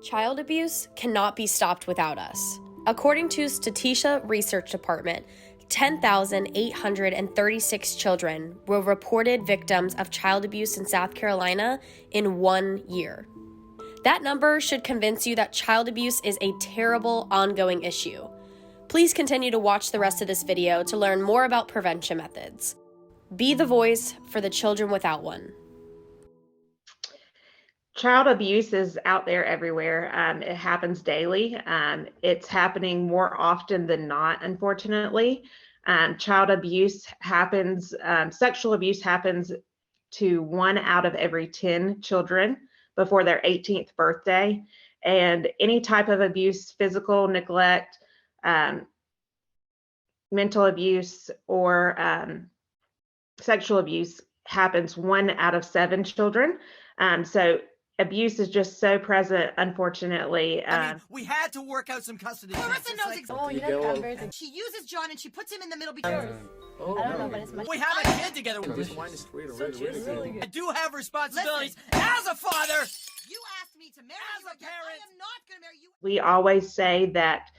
Child abuse cannot be stopped without us. According to Statisha Research Department, 10,836 children were reported victims of child abuse in South Carolina in 1 year. That number should convince you that child abuse is a terrible ongoing issue. Please continue to watch the rest of this video to learn more about prevention methods. Be the voice for the children without one. Child abuse is out there everywhere. It happens daily. It's happening more often than not, unfortunately. Child abuse happens, sexual abuse happens to 1 out of every 10 children before their 18th birthday. And any type of abuse, physical neglect, mental abuse, or sexual abuse happens 1 out of 7 children. So abuse is just so present, unfortunately. We had to work out some custody. Clarissa knows exactly. She uses John and she puts him in the middle because I don't know, but it's much. We have a kid together. This wine is really I do have responsibilities as a father. you asked me to marry As you a again. parent. I am not going to marry you. We always say that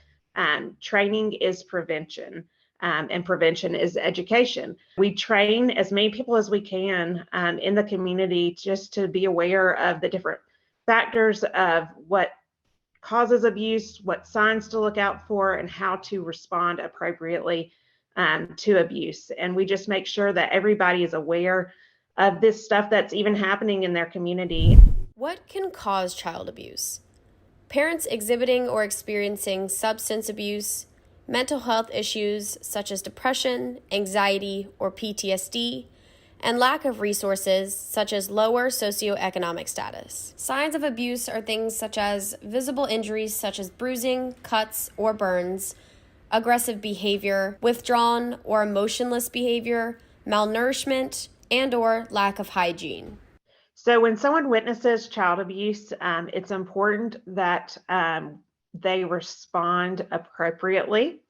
training is prevention. And prevention is education. We train as many people as we can in the community just to be aware of the different factors of what causes abuse, what signs to look out for, and how to respond appropriately to abuse. And we just make sure that everybody is aware of this stuff that's even happening in their community. What can cause child abuse? Parents exhibiting or experiencing substance abuse, mental health issues such as depression, anxiety, or PTSD, and lack of resources such as lower socioeconomic status. Signs of abuse are things such as visible injuries such as bruising, cuts, or burns, aggressive behavior, withdrawn or emotionless behavior, malnourishment, and/or lack of hygiene. So when someone witnesses child abuse, it's important that they respond appropriately.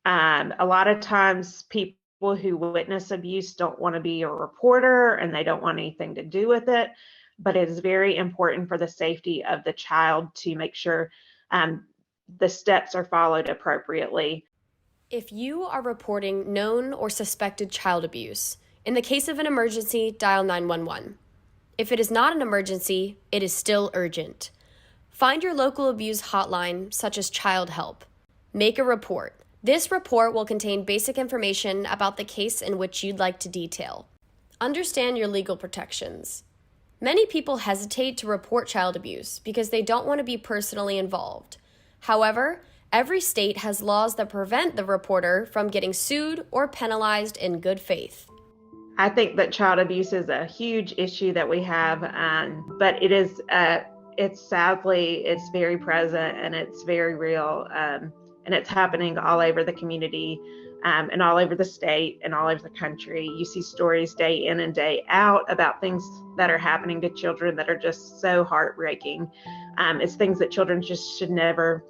A lot of times people who witness abuse don't want to be a reporter and they don't want anything to do with it, but it is very important for the safety of the child to make sure the steps are followed appropriately. If you are reporting known or suspected child abuse, in the case of an emergency, dial 911. If it is not an emergency, it is still urgent. Find your local abuse hotline, such as Child Help. Make a report. This report will contain basic information about the case in which you'd like to detail. Understand your legal protections. Many people hesitate to report child abuse because they don't want to be personally involved. However, every state has laws that prevent the reporter from getting sued or penalized in good faith. I think that child abuse is a huge issue that we have, but it's sadly, it's very present and it's very real. And it's happening all over the community and all over the state and all over the country. You see stories day in and day out about things that are happening to children that are just so heartbreaking. It's things that children just should never,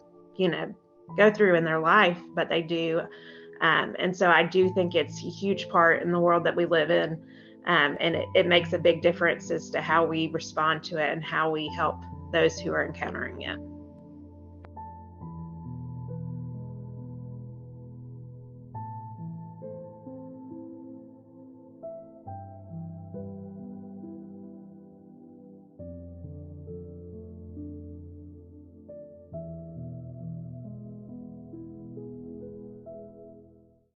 go through in their life, but they do. And so I do think it's a huge part in the world that we live in. And it makes a big difference as to how we respond to it and how we help those who are encountering it.